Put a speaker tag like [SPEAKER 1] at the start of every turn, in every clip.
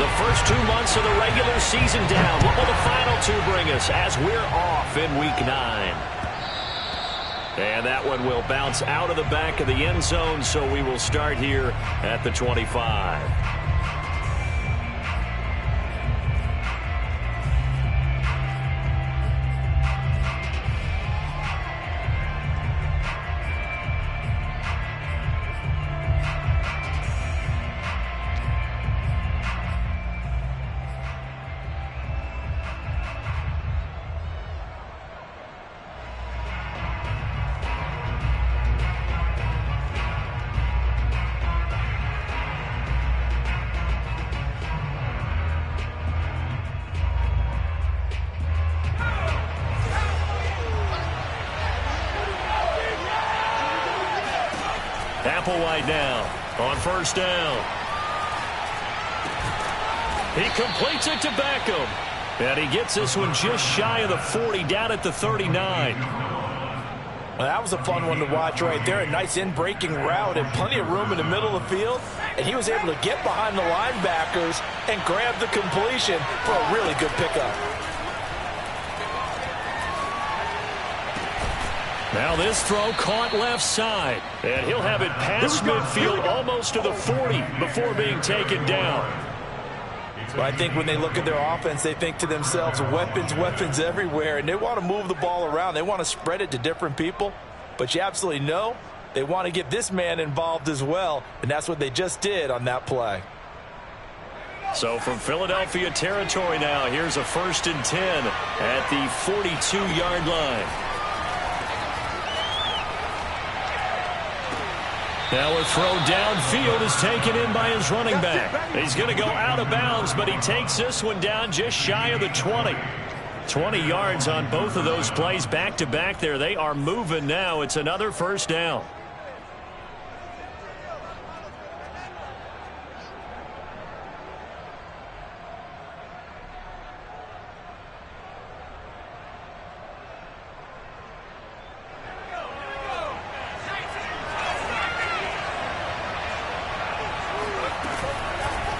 [SPEAKER 1] The first 2 months of the regular season down. What will the final 2 bring us as we're off in Week 9? And that one will bounce out of the back of the end zone, so we will start here at the 25. Applewhite now on first down. He completes it to Beckham. And he gets this one just shy of the 40, down at the 39.
[SPEAKER 2] Well, that was a fun one to watch right there. A nice in-breaking route and plenty of room in the middle of the field. And he was able to get behind the linebackers and grab the completion for a really good pickup.
[SPEAKER 1] Now this throw caught left side. And he'll have it past midfield almost to the 40 before being taken down.
[SPEAKER 2] Well, I think when they look at their offense, they think to themselves, weapons, weapons everywhere. And they want to move the ball around. They want to spread it to different people. But you absolutely know they want to get this man involved as well. And that's what they just did on that play.
[SPEAKER 1] So from Philadelphia territory now, here's a 1st and 10 at the 42-yard line. Now a throw downfield is taken in by his running back. He's going to go out of bounds, but he takes this one down just shy of the 20. 20 yards on both of those plays back-to-back there. They are moving now. It's another first down.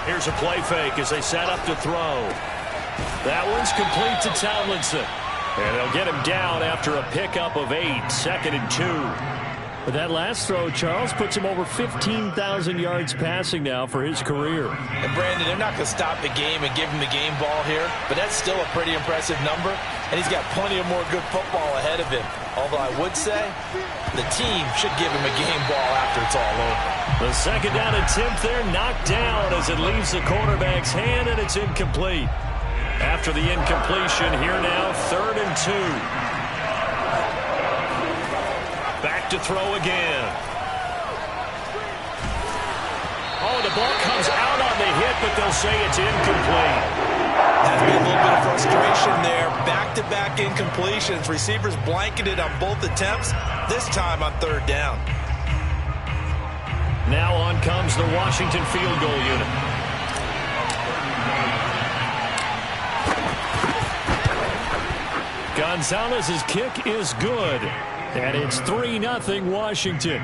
[SPEAKER 1] Here's a play fake as they set up to throw. That one's complete to Tomlinson. And they'll get him down after a pickup of 8, 2nd and 2. But that last throw, Charles, puts him over 15,000 yards passing now for his career.
[SPEAKER 2] And Brandon, they're not going to stop the game and give him the game ball here, but that's still a pretty impressive number, and he's got plenty of more good football ahead of him. Although I would say the team should give him a game ball after it's all over.
[SPEAKER 1] The 2nd down attempt there knocked down as it leaves the quarterback's hand, and it's incomplete. After the incompletion, here now, 3rd and 2. Back to throw again. Oh, the ball comes out on the hit, but they'll say it's incomplete.
[SPEAKER 2] Has been a little bit of frustration there. Back-to-back incompletions. Receivers blanketed on both attempts, this time on 3rd down.
[SPEAKER 1] Now on comes the Washington field goal unit. Gonzalez's kick is good. And it's 3-0 Washington.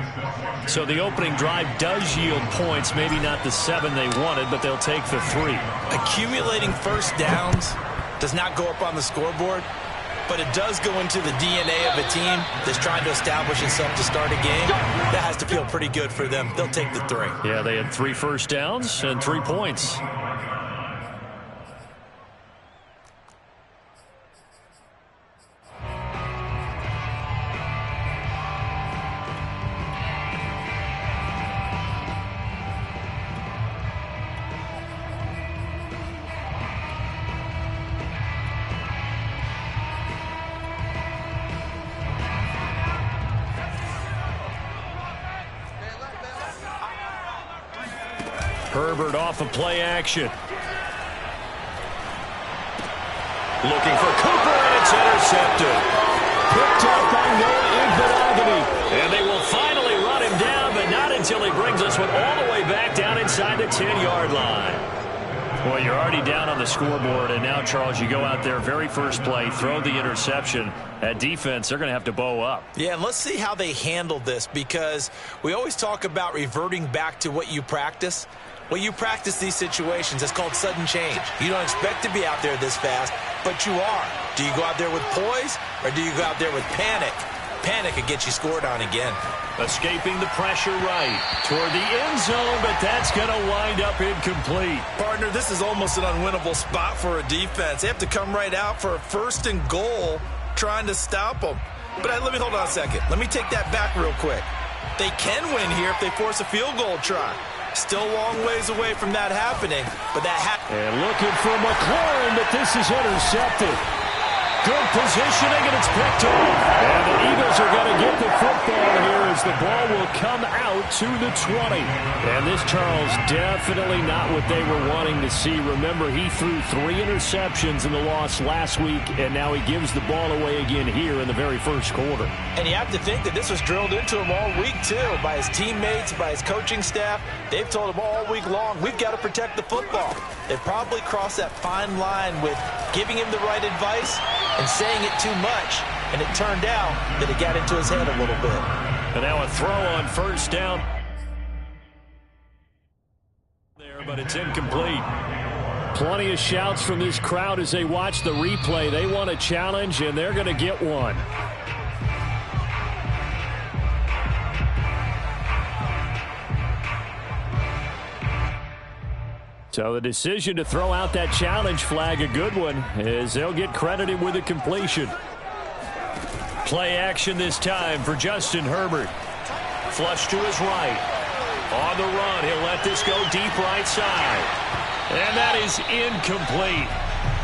[SPEAKER 1] So the opening drive does yield points. Maybe not the 7 they wanted, but they'll take the 3.
[SPEAKER 2] Accumulating first downs does not go up on the scoreboard, but it does go into the DNA of a team that's trying to establish itself to start a game. That has to feel pretty good for them. They'll take the 3.
[SPEAKER 1] Yeah, they had 3 first downs and 3 points. Herbert off of play action. Looking for Cooper, and it's intercepted. Picked up by Noah Igbinoghene. And they will finally run him down, but not until he brings this one all the way back down inside the 10-yard line. Well, you're already down on the scoreboard, and now, Charles, you go out there, very first play, throw the interception. At defense, they're going to have to bow up.
[SPEAKER 2] Yeah, and let's see how they handle this, because we always talk about reverting back to what you practice. Well, you practice these situations. It's called sudden change. You don't expect to be out there this fast, but you are. Do you go out there with poise, or do you go out there with panic? Panic could get you scored on again.
[SPEAKER 1] Escaping the pressure right toward the end zone, but that's going to wind up incomplete.
[SPEAKER 2] Partner, this is almost an unwinnable spot for a defense. They have to come right out for a 1st and goal trying to stop them. But let me hold on a second. Let me take that back real quick. They can win here if they force a field goal try. Still a long ways away from that happening, but that
[SPEAKER 1] and looking for McLaurin, but this is intercepted. Good positioning, and it's picked off. And the Eagles are going to get the football here as the ball will come out to the 20. And this, Charles, definitely not what they were wanting to see. Remember, he threw 3 interceptions in the loss last week, and now he gives the ball away again here in the very first quarter.
[SPEAKER 2] And you have to think that this was drilled into him all week, too, by his teammates, by his coaching staff. They've told him all week long, we've got to protect the football. They've probably crossed that fine line with giving him the right advice and saying it too much, and it turned out that it got into his head a little bit.
[SPEAKER 1] And now a throw on first down. There, but it's incomplete. Plenty of shouts from this crowd as they watch the replay. They want a challenge, and they're going to get one. So the decision to throw out that challenge flag, a good one, as they'll get credited with a completion. Play action this time for Justin Herbert. Flush to his right. On the run, he'll let this go deep right side. And that is incomplete.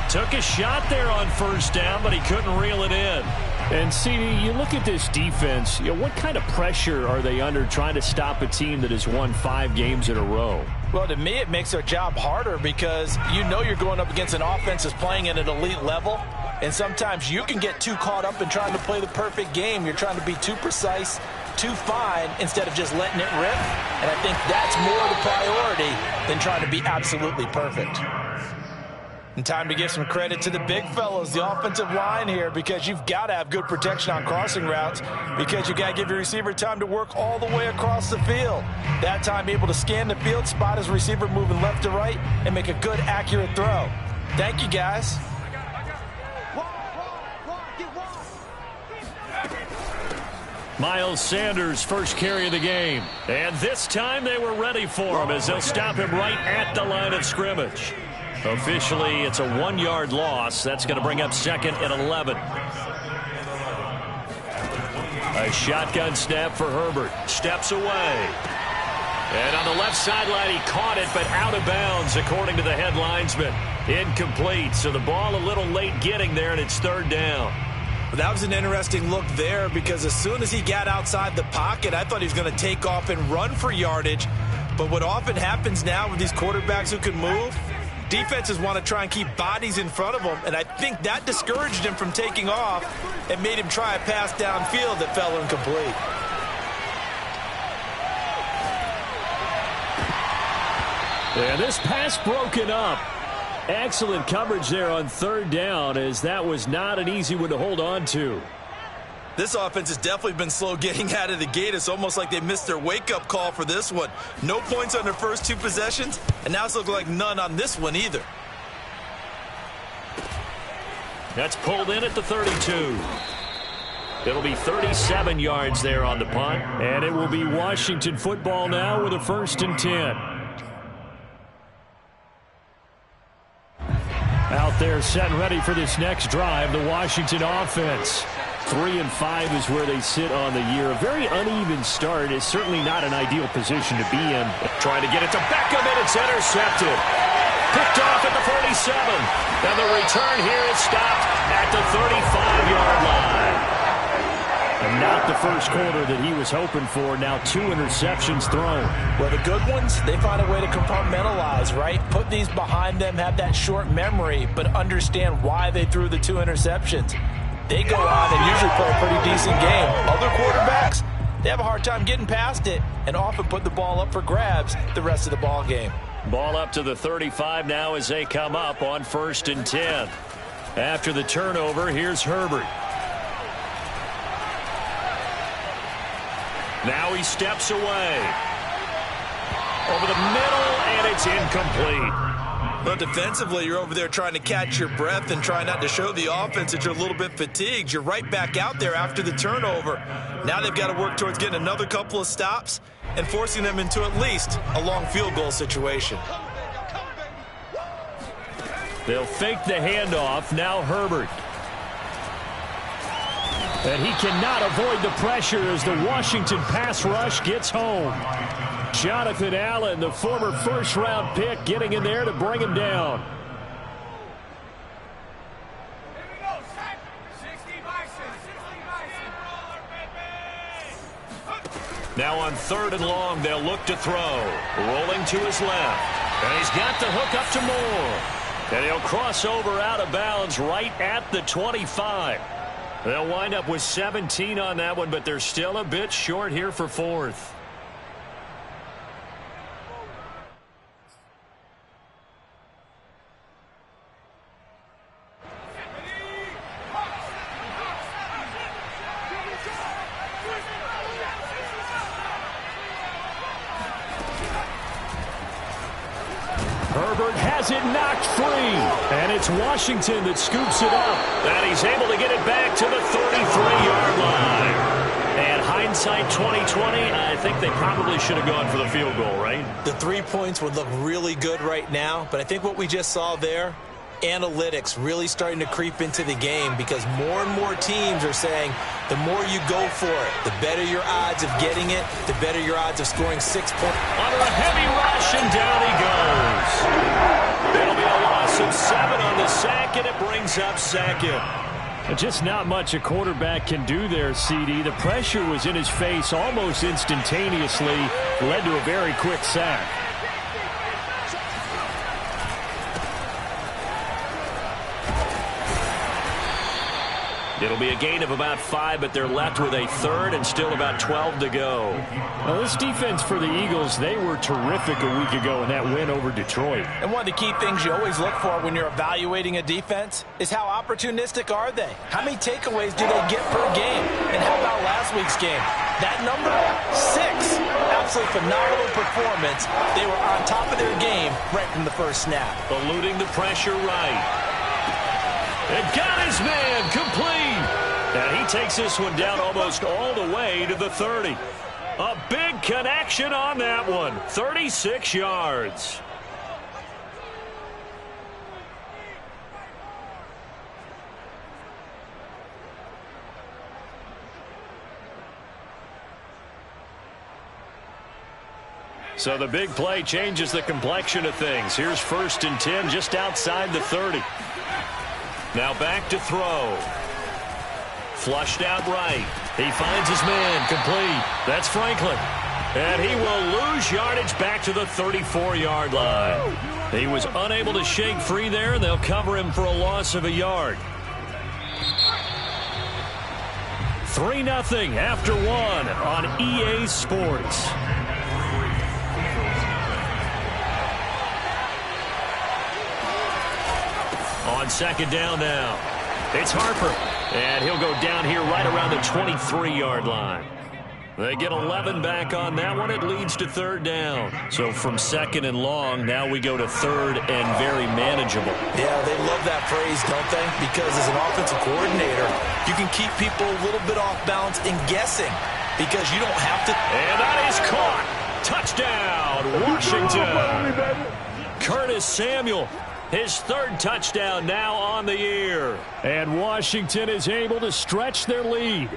[SPEAKER 1] Took a shot there on first down, but he couldn't reel it in. And, CD, you look at this defense, what kind of pressure are they under trying to stop a team that has won 5 games in a row?
[SPEAKER 2] Well, to me, it makes their job harder because you know you're going up against an offense that's playing at an elite level, and sometimes you can get too caught up in trying to play the perfect game. You're trying to be too precise, too fine, instead of just letting it rip, and I think that's more the priority than trying to be absolutely perfect. And time to give some credit to the big fellows, the offensive line here, because you've got to have good protection on crossing routes because you've got to give your receiver time to work all the way across the field. That time able to scan the field, spot his receiver moving left to right, and make a good, accurate throw. Thank you, guys.
[SPEAKER 1] Miles Sanders, first carry of the game. And this time they were ready for him as they'll stop him right at the line of scrimmage. Officially, it's a 1-yard loss. That's going to bring up 2nd and 11. A shotgun snap for Herbert. Steps away. And on the left sideline, he caught it, but out of bounds, according to the head linesman. Incomplete. So the ball a little late getting there, and it's 3rd down.
[SPEAKER 2] Well, that was an interesting look there because as soon as he got outside the pocket, I thought he was going to take off and run for yardage. But what often happens now with these quarterbacks who can move, defenses want to try and keep bodies in front of them, and I think that discouraged him from taking off and made him try a pass downfield that fell incomplete.
[SPEAKER 1] And this pass broken up. Excellent coverage there on 3rd down, as that was not an easy one to hold on to.
[SPEAKER 2] This offense has definitely been slow getting out of the gate. It's almost like they missed their wake-up call for this one. No points on their first 2 possessions, and now it's looking like none on this one either.
[SPEAKER 1] That's pulled in at the 32. It'll be 37 yards there on the punt, and it will be Washington football now with a 1st and 10. Out there set and ready for this next drive, the Washington offense. 3 and 5 is where they sit on the year. A very uneven start is certainly not an ideal position to be in. Trying to get it to Beckham, and it's intercepted. Picked off at the 47. And the return here is stopped at the 35-yard line. And not the first quarter that he was hoping for. Now 2 interceptions thrown.
[SPEAKER 2] Well, the good ones, they find a way to compartmentalize, right? Put these behind them, have that short memory, but understand why they threw the 2 interceptions. They go on and usually play a pretty decent game. Other quarterbacks, they have a hard time getting past it and often put the ball up for grabs the rest of the ball game.
[SPEAKER 1] Ball up to the 35 now as they come up on 1st and 10. After the turnover, here's Herbert. Now he steps away. Over the middle, and it's incomplete.
[SPEAKER 2] But defensively, you're over there trying to catch your breath and try not to show the offense that you're a little bit fatigued. You're right back out there after the turnover. Now they've got to work towards getting another couple of stops and forcing them into at least a long field goal situation.
[SPEAKER 1] They'll fake the handoff. Now Herbert. And he cannot avoid the pressure as the Washington pass rush gets home. Jonathan Allen, the former first-round pick, getting in there to bring him down. Now on 3rd and long, they'll look to throw. Rolling to his left. And he's got the hook up to Moore. And he'll cross over out of bounds right at the 25. They'll wind up with 17 on that one, but they're still a bit short here for 4th. Herbert has it knocked free, and it's Washington that scoops it up. And he's able to get it back to the 33-yard line. And hindsight 2020, I think they probably should have gone for the field goal, right?
[SPEAKER 2] The 3 points would look really good right now, but I think what we just saw there, analytics really starting to creep into the game because more and more teams are saying the more you go for it, the better your odds of getting it, the better your odds of scoring 6 points.
[SPEAKER 1] Under a heavy rush, and down he goes. It'll be a loss of 7 on the sack, and it brings up 2nd. Just not much a quarterback can do there, CD. The pressure was in his face almost instantaneously, led to a very quick sack. It'll be a gain of about 5, but they're left with a 3rd and still about 12 to go. Well, this defense for the Eagles, they were terrific a week ago in that win over Detroit.
[SPEAKER 2] And one of the key things you always look for when you're evaluating a defense is how opportunistic are they? How many takeaways do they get per game? And how about last week's game? That number, 6. Absolutely phenomenal performance. They were on top of their game right from the first snap.
[SPEAKER 1] Eluding the pressure right. And got his man complete. And he takes this one down almost all the way to the 30. A big connection on that one. 36 yards. So the big play changes the complexion of things. Here's 1st and 10 just outside the 30. Now back to throw. Flushed out right. He finds his man complete. That's Franklin. And he will lose yardage back to the 34-yard line. He was unable to shake free there, and they'll cover him for a loss of a yard. 3-0 after 1 on EA Sports. On 2nd down now. It's Harper. And he'll go down here right around the 23-yard line. They get 11 back on that one. It leads to 3rd down. So from 2nd and long, now we go to 3rd and very manageable.
[SPEAKER 2] Yeah, they love that phrase, don't they? Because as an offensive coordinator, you can keep people a little bit off balance and guessing because you don't have to.
[SPEAKER 1] And that is caught. Touchdown, Washington. Curtis Samuel. His 3rd touchdown now on the year. And Washington is able to stretch their lead.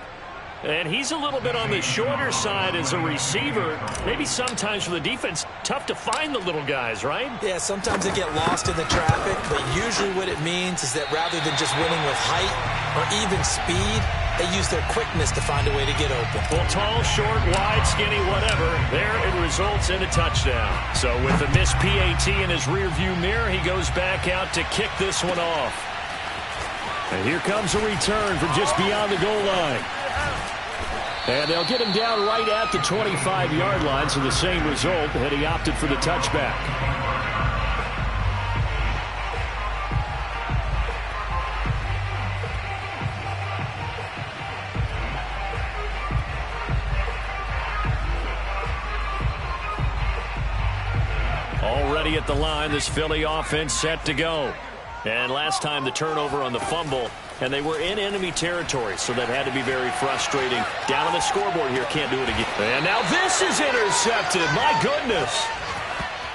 [SPEAKER 1] And he's a little bit on the shorter side as a receiver. Maybe sometimes for the defense, tough to find the little guys, right?
[SPEAKER 2] Yeah, sometimes they get lost in the traffic, but usually what it means is that rather than just winning with height or even speed, they use their quickness to find a way to get open.
[SPEAKER 1] Well, tall, short, wide, skinny, whatever, there it results in a touchdown. So with the missed PAT in his rearview mirror, he goes back out to kick this one off. And here comes a return from just beyond the goal line. And they'll get him down right at the 25-yard line, so the same result, and he opted for the touchback. ready at the line. This Philly offense set to go. And last time the turnover on the fumble, and they were in enemy territory, so that had to be very frustrating. Down on the scoreboard here, can't do it again. And now this is intercepted. My goodness.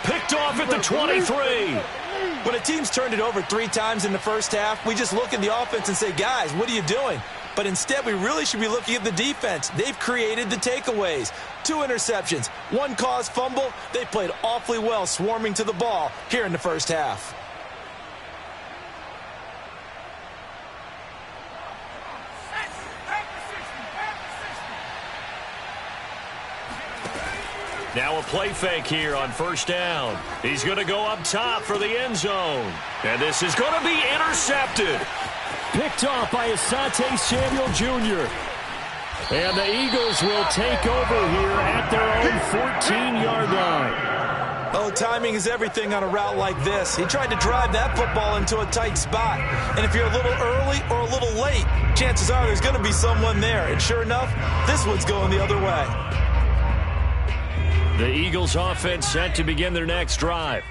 [SPEAKER 1] Picked off at the 23.
[SPEAKER 2] When a team's turned it over 3 times in the first half, we just look at the offense and say, guys, what are you doing? But instead, we really should be looking at the defense. They've created the takeaways. 2 interceptions, 1 caused fumble. They played awfully well swarming to the ball here in the first half.
[SPEAKER 1] Now a play fake here on first down. He's going to go up top for the end zone. And this is going to be intercepted. Picked off by Asante Samuel Jr. And the Eagles will take over here at their own 14-yard line.
[SPEAKER 2] Oh, timing is everything on a route like this. He tried to drive that football into a tight spot. And if you're a little early or a little late, chances are there's going to be someone there. And sure enough, this one's going the other way.
[SPEAKER 1] The Eagles offense set to begin their next drive.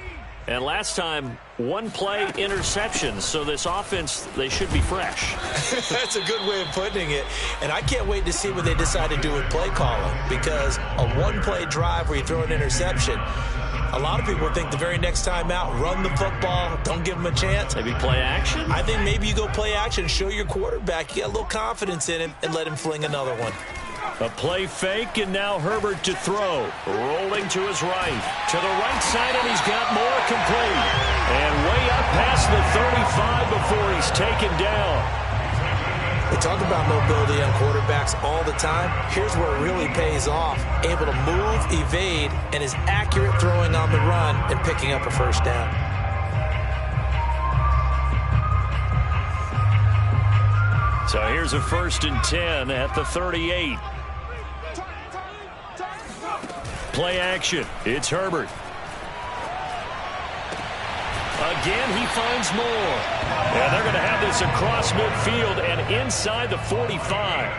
[SPEAKER 1] And last time, 1 play interceptions. So this offense, they should be fresh.
[SPEAKER 2] That's a good way of putting it. And I can't wait to see what they decide to do with play calling. Because a 1-play drive where you throw an interception, a lot of people think the very next time out, run the football, don't give them a chance.
[SPEAKER 1] Maybe play action?
[SPEAKER 2] I think maybe you go play action, show your quarterback you got a little confidence in him, and let him fling another one.
[SPEAKER 1] A play fake, and now Herbert to throw. Rolling to his right. To the right side, and he's got more complete. And way up past the 35 before he's taken down.
[SPEAKER 2] We talk about mobility on quarterbacks all the time. Here's where it really pays off. Able to move, evade, and is accurate throwing on the run and picking up a first down.
[SPEAKER 1] So here's a 1st and 10 at the 38. Play action. It's Herbert. Again, he finds more. And they're going to have this across midfield and inside the 45.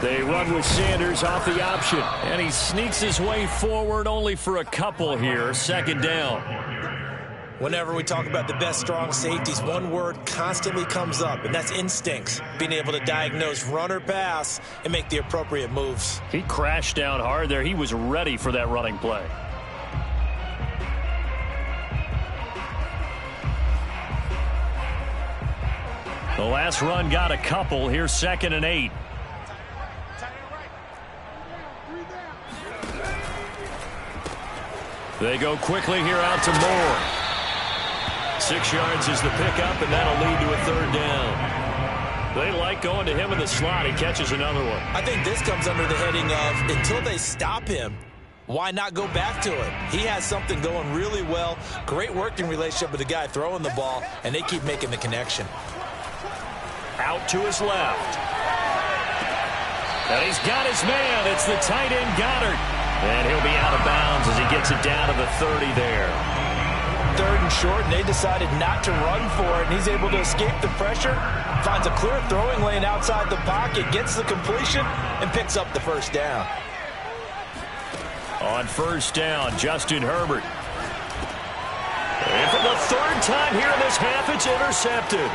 [SPEAKER 1] They run with Sanders off the option. And he sneaks his way forward only for a couple here. 2nd down.
[SPEAKER 2] Whenever we talk about the best strong safeties, one word constantly comes up, and that's instincts. Being able to diagnose run or pass and make the appropriate moves.
[SPEAKER 1] He crashed down hard there. He was ready for that running play. The last run got a couple. Here's 2nd and 8. They go quickly here out to Moore. 6 yards is the pickup, and that'll lead to a 3rd down. They like going to him in the slot. He catches another one.
[SPEAKER 2] I think this comes under the heading of until they stop him, why not go back to it? He has something going really well. Great working relationship with the guy throwing the ball, and they keep making the connection.
[SPEAKER 1] Out to his left. And he's got his man. It's the tight end Goddard. And he'll be out of bounds as he gets it down to the 30 there.
[SPEAKER 2] 3rd and short, and they decided not to run for it, and he's able to escape the pressure, finds a clear throwing lane outside the pocket, gets the completion, and picks up the 1st down.
[SPEAKER 1] On 1st down, Justin Herbert. And for the 3rd time here in this half, it's intercepted.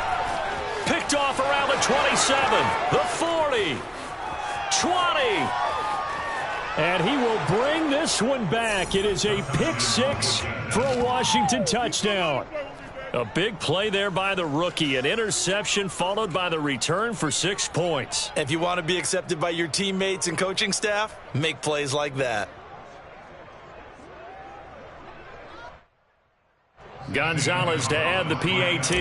[SPEAKER 1] Picked off around the 27, the 40, 20. And he will bring this one back. It is a pick 6 for a Washington touchdown. A big play there by the rookie. An interception followed by the return for 6 points.
[SPEAKER 2] If you want to be accepted by your teammates and coaching staff, make plays like that.
[SPEAKER 1] Gonzalez to add the PAT.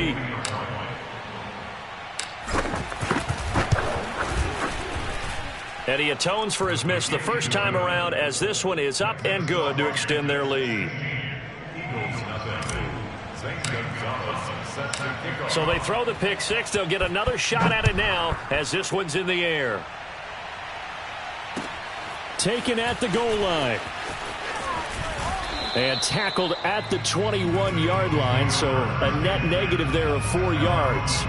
[SPEAKER 1] And he atones for his miss the first time around as this one is up and good to extend their lead. So they throw the pick 6. They'll get another shot at it now as this one's in the air. Taken at the goal line. And tackled at the 21-yard line, so a net negative there of 4 yards.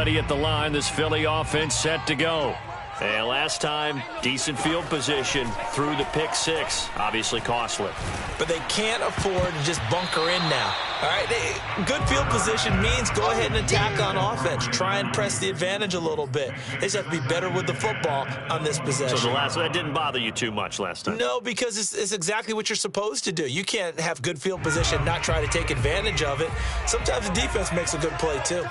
[SPEAKER 1] ready at the line. This Philly offense set to go. And last time, decent field position through the pick six. Obviously costly.
[SPEAKER 2] But they can't afford to just bunker in now. All right, good field position means go ahead and attack on offense. Try and press the advantage a little bit. They just have to be better with the football on this possession.
[SPEAKER 1] So that didn't bother you too much last time?
[SPEAKER 2] No, because it's exactly what you're supposed to do. You can't have good field position and not try to take advantage of it. Sometimes the defense makes a good play, too.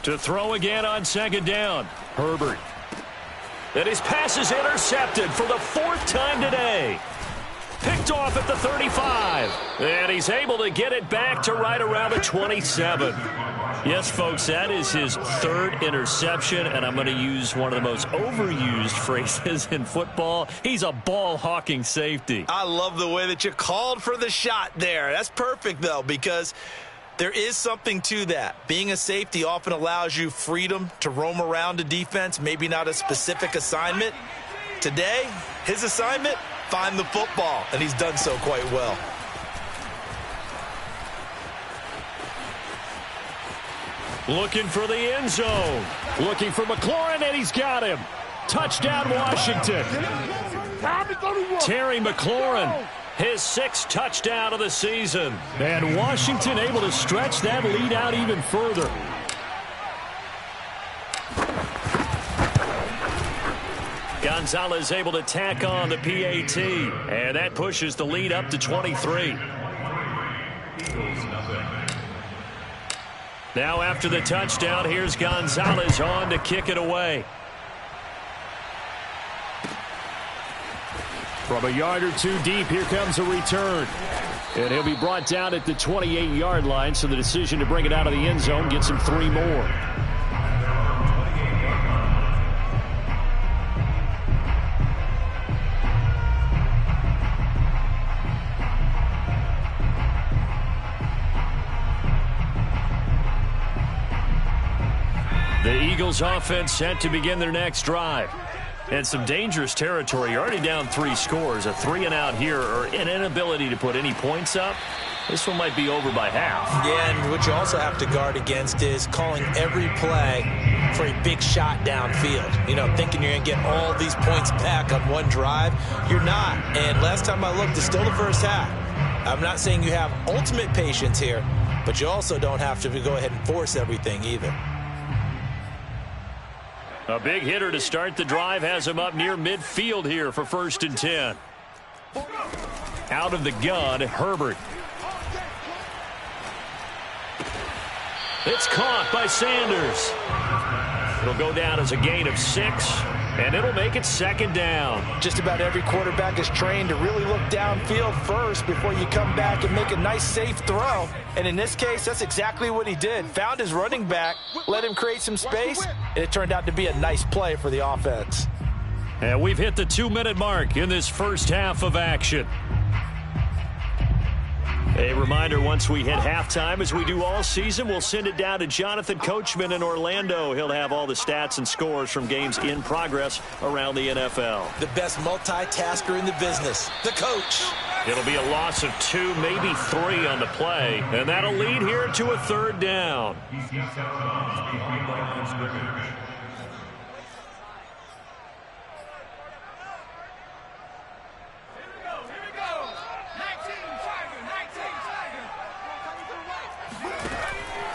[SPEAKER 1] To throw again on second down. Herbert. And his pass is intercepted for the fourth time today. Picked off at the 35. And he's able to get it back to right around the 27. Yes, folks, that is his third interception, and I'm going to use one of the most overused phrases in football. He's a ball-hawking safety.
[SPEAKER 2] I love the way that you called for the shot there. That's perfect, though, because there is something to that. Being a safety often allows you freedom to roam around the defense, maybe not a specific assignment. Today, his assignment, find the football, and he's done so quite well.
[SPEAKER 1] Looking for the end zone. Looking for McLaurin, and he's got him. Touchdown, Washington. Terry McLaurin, his sixth touchdown of the season. And Washington able to stretch that lead out even further. Gonzalez able to tack on the PAT. And that pushes the lead up to 23. Now after the touchdown, here's Gonzalez on to kick it away. From a yard or two deep, here comes a return. And he'll be brought down at the 28-yard line, so the decision to bring it out of the end zone gets him 3 more. The Eagles offense set to begin their next drive. And some dangerous territory. You're already down 3 scores. A 3-and-out here, or an inability to put any points up. This one might be over by half.
[SPEAKER 2] Yeah, and what you also have to guard against is calling every play for a big shot downfield. You know, thinking you're going to get all these points back on one drive. You're not. And last time I looked, it's still the first half. I'm not saying you have ultimate patience here, but you also don't have to go ahead and force everything either.
[SPEAKER 1] A big hitter to start the drive has him up near midfield here for 1st and 10. Out of the gun, Herbert. It's caught by Sanders. It'll go down as a gain of 6, and it'll make it 2nd down.
[SPEAKER 2] Just about every quarterback is trained to really look downfield first before you come back and make a nice, safe throw. And in this case, that's exactly what he did. Found his running back, let him create some space, and it turned out to be a nice play for the offense.
[SPEAKER 1] And we've hit the 2-minute mark in this first half of action. A reminder, once we hit halftime, as we do all season, we'll send it down to Jonathan Coachman in Orlando. He'll have all the stats and scores from games in progress around the NFL.
[SPEAKER 2] The best multitasker in the business, the coach.
[SPEAKER 1] It'll be a loss of 2, maybe 3 on the play, and that'll lead here to a 3rd down.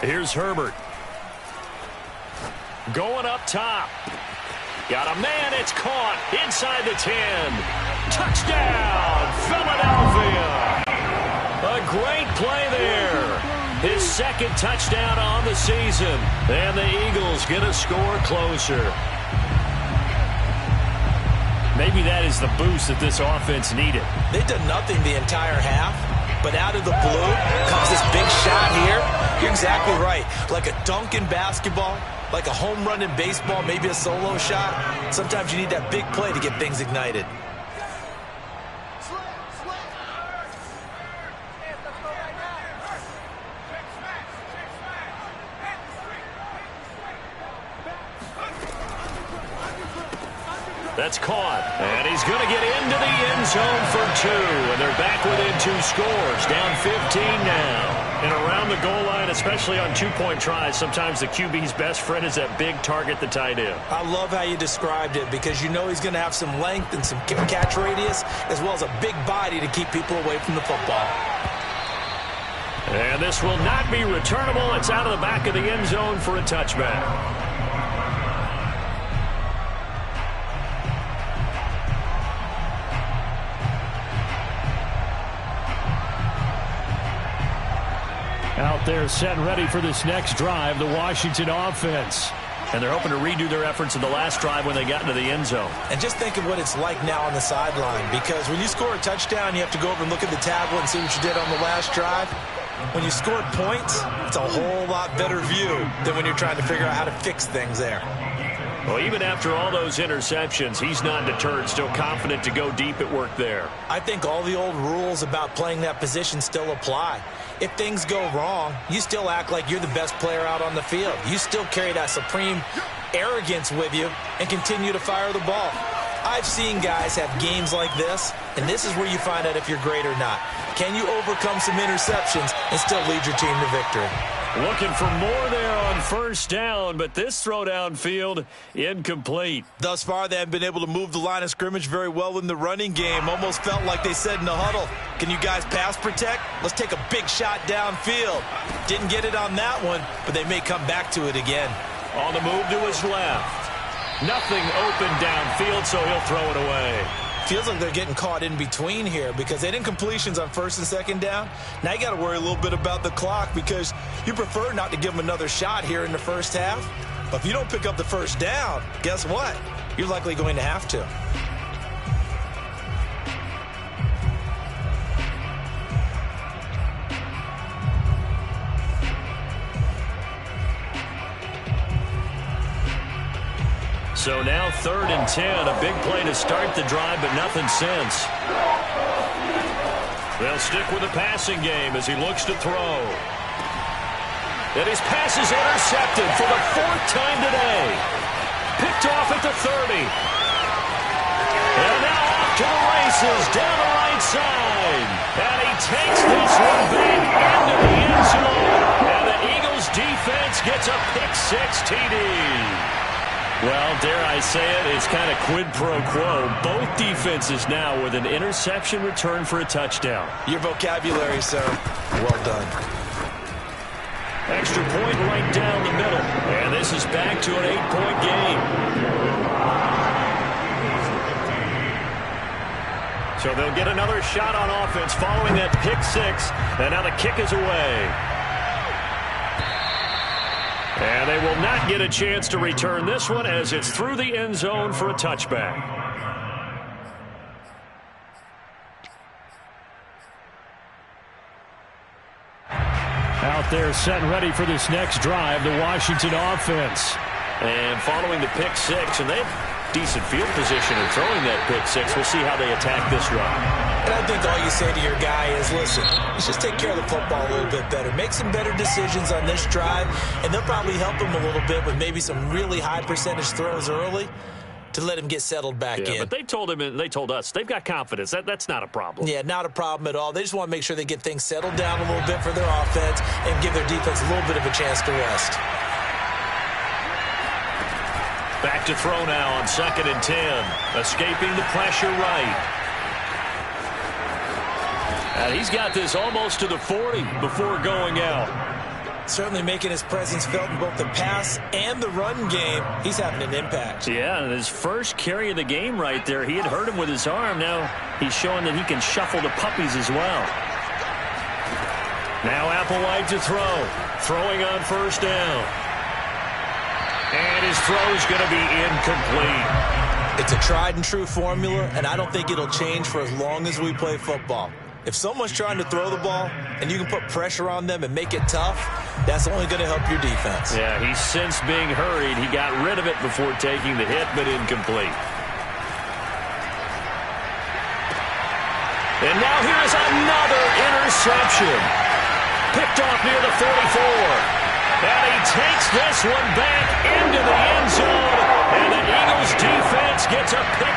[SPEAKER 1] Here's Herbert. Going up top. Got a man, it's caught inside the 10. Touchdown, Philadelphia. A great play there. His 2nd touchdown on the season. And the Eagles get a score closer. Maybe that is the boost that this offense needed.
[SPEAKER 2] They've done nothing the entire half. But out of the blue comes this big shot here. You're exactly right. Like a dunk in basketball, like a home run in baseball, maybe a solo shot. Sometimes you need that big play to get things ignited.
[SPEAKER 1] That's caught. And he's going to get into the end zone for 2. And they're back within 2 scores. Down 15 now. And around the goal line, especially on 2-point tries, sometimes the QB's best friend is that big target, the tight end.
[SPEAKER 2] I love how you described it because you know he's going to have some length and some catch radius as well as a big body to keep people away from the football.
[SPEAKER 1] And this will not be returnable. It's out of the back of the end zone for a touchback. Out there set and ready for this next drive, the Washington offense. And they're hoping to redo their efforts in the last drive when they got into the end zone.
[SPEAKER 2] And just think of what it's like now on the sideline, because when you score a touchdown, you have to go over and look at the tablet and see what you did on the last drive. When you scored points, it's a whole lot better view than when you're trying to figure out how to fix things there.
[SPEAKER 1] Well, even after all those interceptions, he's not deterred, still confident to go deep at work there.
[SPEAKER 2] I think all the old rules about playing that position still apply. If things go wrong, you still act like you're the best player out on the field. You still carry that supreme arrogance with you and continue to fire the ball. I've seen guys have games like this, and this is where you find out if you're great or not. Can you overcome some interceptions and still lead your team to victory?
[SPEAKER 1] Looking for more there on first down, but this throw downfield incomplete.
[SPEAKER 2] Thus far, they haven't been able to move the line of scrimmage very well in the running game. Almost felt like they said in the huddle, can you guys pass protect? Let's take a big shot downfield. Didn't get it on that one, but they may come back to it again.
[SPEAKER 1] On the move to his left. Nothing open downfield, so he'll throw it away.
[SPEAKER 2] Feels like they're getting caught in between here because they didn't completions on first and second down. Now you got to worry a little bit about the clock because you prefer not to give them another shot here in the first half. But if you don't pick up the first down, guess what? You're likely going to have to.
[SPEAKER 1] So now 3rd and 10, a big play to start the drive, but nothing since. They'll stick with the passing game as he looks to throw. And his pass is intercepted for the 4th time today. Picked off at the 30. And now off to the races down the right side. And he takes this one back into the end zone. And the Eagles defense gets a pick-6 TD. Well, dare I say it, it's kind of quid pro quo. Both defenses now with an interception return for a touchdown.
[SPEAKER 2] Your vocabulary, sir. Well done.
[SPEAKER 1] Extra point right down the middle. And this is back to an 8-point game. So they'll get another shot on offense following that pick-6. And now the kick is away. And they will not get a chance to return this one as it's through the end zone for a touchback. Out there set and ready for this next drive, the Washington offense. And following the pick-6, and they have decent field position in throwing that pick-6. We'll see how they attack this drive.
[SPEAKER 2] And I think all you say to your guy is, listen, let's just take care of the football a little bit better. Make some better decisions on this drive, and they'll probably help him a little bit with maybe some really high percentage throws early to let him get settled back in.
[SPEAKER 1] But they told him and they told us they've got confidence. That's not a problem.
[SPEAKER 2] Yeah, not a problem at all. They just want to make sure they get things settled down a little bit for their offense and give their defense a little bit of a chance to rest.
[SPEAKER 1] Back to throw now on 2nd and 10. Escaping the pressure right. And he's got this almost to the 40 before going out.
[SPEAKER 2] Certainly making his presence felt in both the pass and the run game. He's having an impact.
[SPEAKER 1] Yeah, and his first carry of the game right there, he had hurt him with his arm. Now he's showing that he can shuffle the puppies as well. Now Applewhite to throw. Throwing on first down. And his throw's going to be incomplete.
[SPEAKER 2] It's a tried and true formula, and I don't think it'll change for as long as we play football. If someone's trying to throw the ball and you can put pressure on them and make it tough, that's only going to help your defense.
[SPEAKER 1] Yeah, he's since being hurried. He got rid of it before taking the hit, but incomplete. And now here is another interception. Picked off near the 44. And he takes this one back into the end zone. And the Eagles defense gets a pick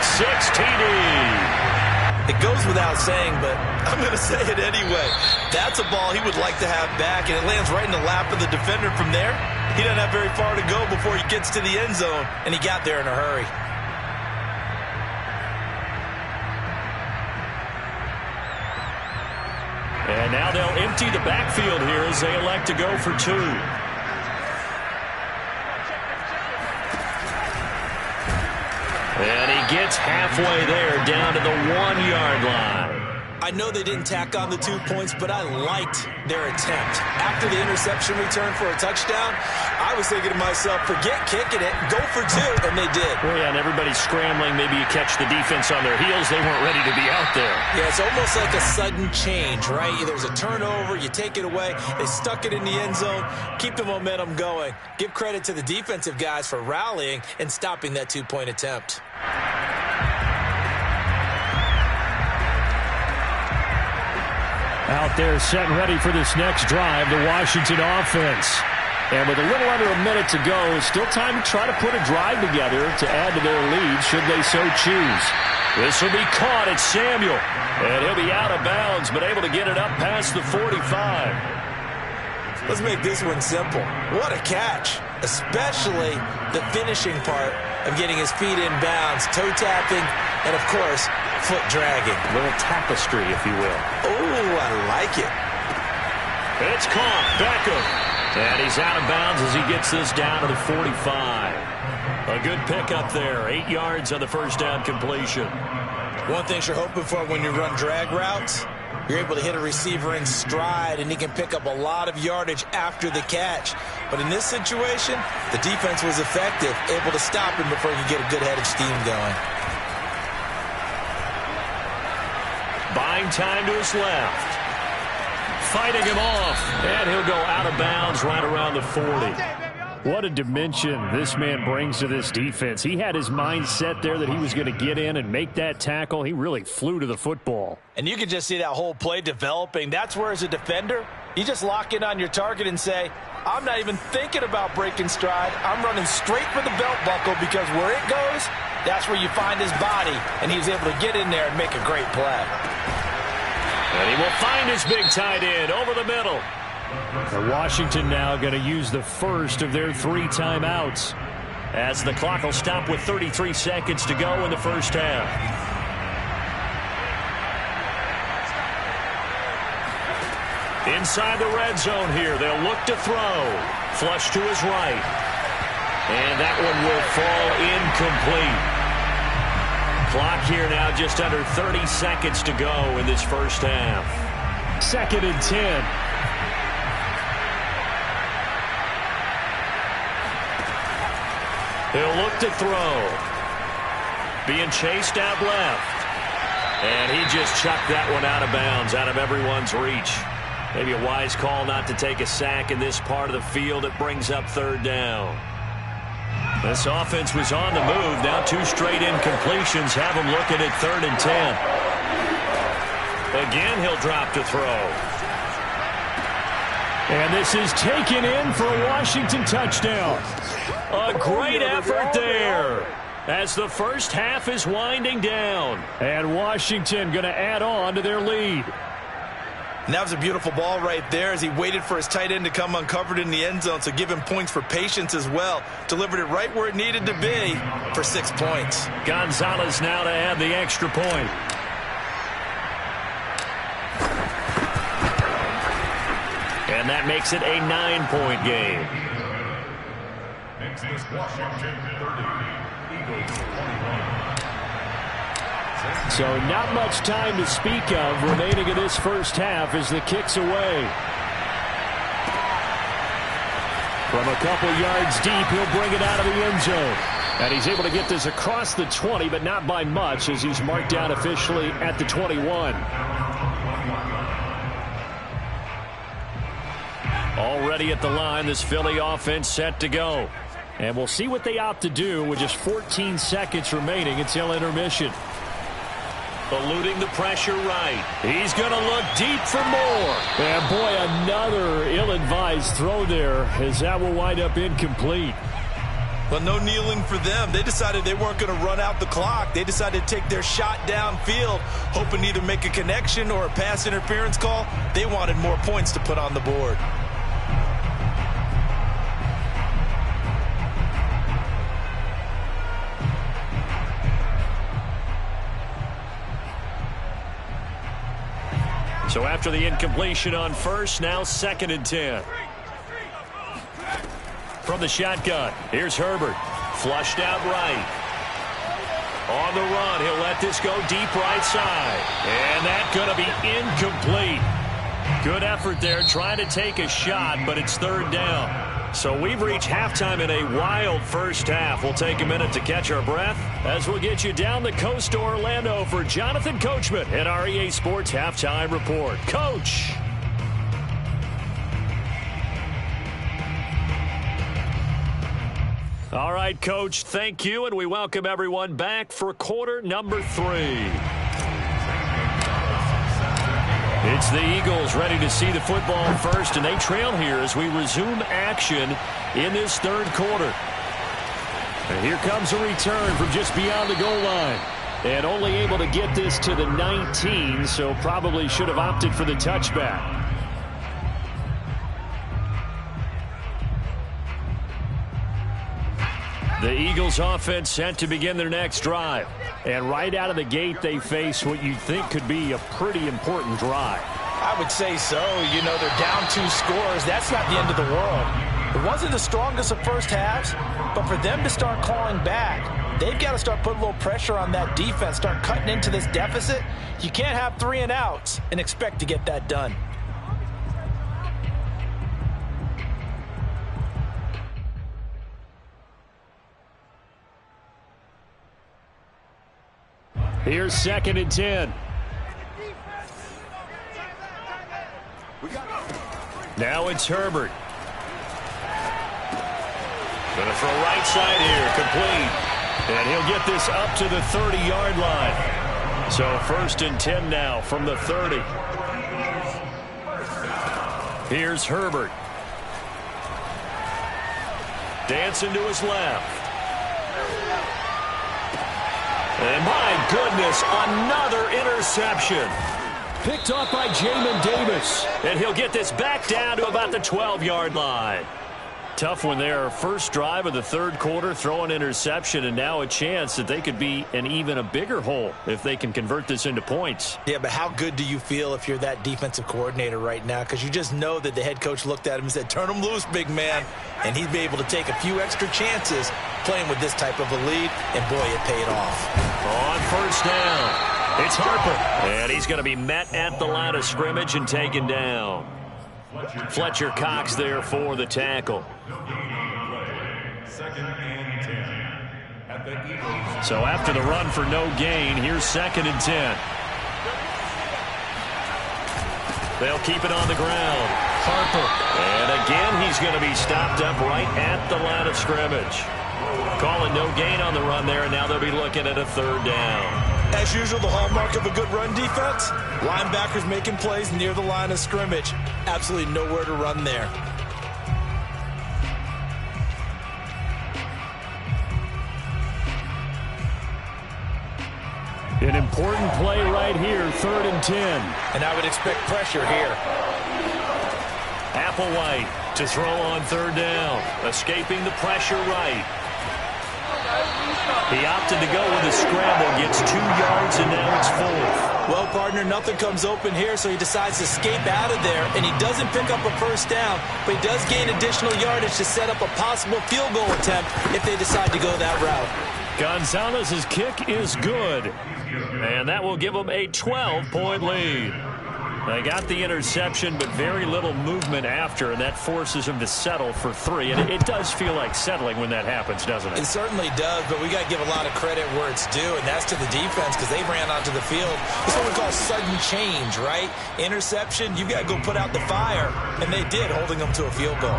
[SPEAKER 2] goes without saying, but I'm going to say it anyway. That's a ball he would like to have back, and it lands right in the lap of the defender from there. He doesn't have very far to go before he gets to the end zone, and he got there in a hurry.
[SPEAKER 1] And now they'll empty the backfield here as they elect to go for 2. And he gets halfway there, down to the 1-yard line.
[SPEAKER 2] I know they didn't tack on the 2 points, but I liked their attempt. After the interception return for a touchdown, I was thinking to myself, forget kicking it, go for 2, and they did.
[SPEAKER 1] Well, yeah, and everybody's scrambling. Maybe you catch the defense on their heels. They weren't ready to be out there.
[SPEAKER 2] Yeah, it's almost like a sudden change, right? There's a turnover, you take it away, they stuck it in the end zone, keep the momentum going. Give credit to the defensive guys for rallying and stopping that 2-point attempt.
[SPEAKER 1] Out there set and ready for this next drive, the Washington offense. And with a little under a minute to go, still time to try to put a drive together to add to their lead should they so choose. This will be caught at Samuel. And he'll be out of bounds, but able to get it up past the 45.
[SPEAKER 2] Let's make this one simple. What a catch, especially the finishing part of getting his feet in bounds, toe tapping, and of course, foot dragging.
[SPEAKER 1] A little tapestry, if you will.
[SPEAKER 2] Oh, I like it.
[SPEAKER 1] It's caught. Beckham. And he's out of bounds as he gets this down to the 45. A good pickup there. 8 yards on the first down completion.
[SPEAKER 2] One thing you're hoping for when you run drag routes, you're able to hit a receiver in stride, and he can pick up a lot of yardage after the catch. But in this situation, the defense was effective, able to stop him before he could get a good head of steam going.
[SPEAKER 1] Buying time to his left. Fighting him off. And he'll go out of bounds right around the 40. What a dimension this man brings to this defense. He had his mind set there that he was going to get in and make that tackle. He really flew to the football.
[SPEAKER 2] And you can just see that whole play developing. That's where, as a defender, you just lock in on your target and say, I'm not even thinking about breaking stride. I'm running straight for the belt buckle, because where it goes, that's where you find his body. And he's able to get in there and make a great play.
[SPEAKER 1] And he will find his big tight end over the middle. And Washington now going to use the first of their 3 timeouts, as the clock will stop with 33 seconds to go in the first half. Inside the red zone here, they'll look to throw. Flush to his right. And that one will fall incomplete. Clock here now just under 30 seconds to go in this first half. 2nd and 10. He'll look to throw. Being chased out left. And he just chucked that one out of bounds, out of everyone's reach. Maybe a wise call not to take a sack in this part of the field. It brings up 3rd down. This offense was on the move. Now 2 straight incompletions have him looking at 3rd and 10. Again, he'll drop to throw. And this is taken in for a Washington touchdown. A great effort there as the first half is winding down. And Washington going to add on to their lead.
[SPEAKER 2] And that was a beautiful ball right there as he waited for his tight end to come uncovered in the end zone, so give him points for patience as well. Delivered it right where it needed to be for 6 points.
[SPEAKER 1] Gonzalez now to add the extra point. And that makes it a 9-point game. Next is Washington 30, Eagles 21. So not much time to speak of remaining in this first half as the kick's away. From a couple yards deep, he'll bring it out of the end zone. And he's able to get this across the 20, but not by much, as he's marked down officially at the 21. Already at the line, this Philly offense set to go. And we'll see what they opt to do with just 14 seconds remaining until intermission. Eluding the pressure right. He's going to look deep for more. And boy, another ill-advised throw there, as that will wind up incomplete.
[SPEAKER 2] Well, no kneeling for them. They decided they weren't going to run out the clock. They decided to take their shot downfield, hoping to either make a connection or a pass interference call. They wanted more points to put on the board.
[SPEAKER 1] So after the incompletion on first, now 2nd and 10. From the shotgun, here's Herbert. Flushed out right. On the run, he'll let this go deep right side. And that's going to be incomplete. Good effort there, trying to take a shot, but it's 3rd down. So we've reached halftime in a wild first half. We'll take a minute to catch our breath as we'll get you down the coast to Orlando for Jonathan Coachman at our EA Sports Halftime Report. Coach. All right, Coach, thank you, and we welcome everyone back for quarter number 3. It's the Eagles ready to see the football first, and they trail here as we resume action in this 3rd quarter. And here comes a return from just beyond the goal line. And only able to get this to the 19, so probably should have opted for the touchback. The Eagles offense set to begin their next drive. And right out of the gate, they face what you think could be a pretty important drive.
[SPEAKER 2] I would say so. You know, they're down 2 scores. That's not the end of the world. It wasn't the strongest of first halves, but for them to start calling back, they've got to start putting a little pressure on that defense, start cutting into this deficit. You can't have 3 and outs and expect to get that done.
[SPEAKER 1] Here's 2nd and 10. Now it's Herbert. Going to throw right side here, complete. And he'll get this up to the 30-yard line. So 1st and 10 now from the 30. Here's Herbert. Dancing to his left. And my goodness, another interception. Picked off by Jamin Davis. And he'll get this back down to about the 12-yard line. Tough one there. First drive of the 3rd quarter, throw an interception, and now a chance that they could be in even a bigger hole if they can convert this into points.
[SPEAKER 2] Yeah, but how good do you feel if you're that defensive coordinator right now? Because you just know that the head coach looked at him and said, turn him loose, big man. And he'd be able to take a few extra chances playing with this type of a lead, and boy, it paid off.
[SPEAKER 1] On first down, it's Harper. And he's going to be met at the line of scrimmage and taken down. Fletcher Cox there for the tackle.
[SPEAKER 3] 2nd and 10 at the Eagles.
[SPEAKER 1] So after the run for no gain, here's 2nd and 10. They'll keep it on the ground. Harper. And again, he's going to be stopped up right at the line of scrimmage. Calling no gain on the run there, and now they'll be looking at a 3rd down.
[SPEAKER 2] As usual, the hallmark of a good run defense, linebackers making plays near the line of scrimmage. Absolutely nowhere to run there.
[SPEAKER 1] An important play right here, 3rd and 10.
[SPEAKER 2] And I would expect pressure here.
[SPEAKER 1] Applewhite to throw on 3rd down. Escaping the pressure right. He opted to go with a scramble, gets 2 yards, and now it's 4th.
[SPEAKER 2] Well, partner, nothing comes open here, so he decides to escape out of there, and he doesn't pick up a first down, but he does gain additional yardage to set up a possible field goal attempt if they decide to go that route.
[SPEAKER 1] Gonzalez's kick is good, and that will give them a 12-point lead. They got the interception, but very little movement after, and that forces him to settle for 3. And it does feel like settling when that happens, doesn't it?
[SPEAKER 2] It certainly does, but we got to give a lot of credit where it's due, and that's to the defense because they ran onto the field. It's what we call sudden change, right? Interception, you got to go put out the fire, and they did, holding them to a field goal.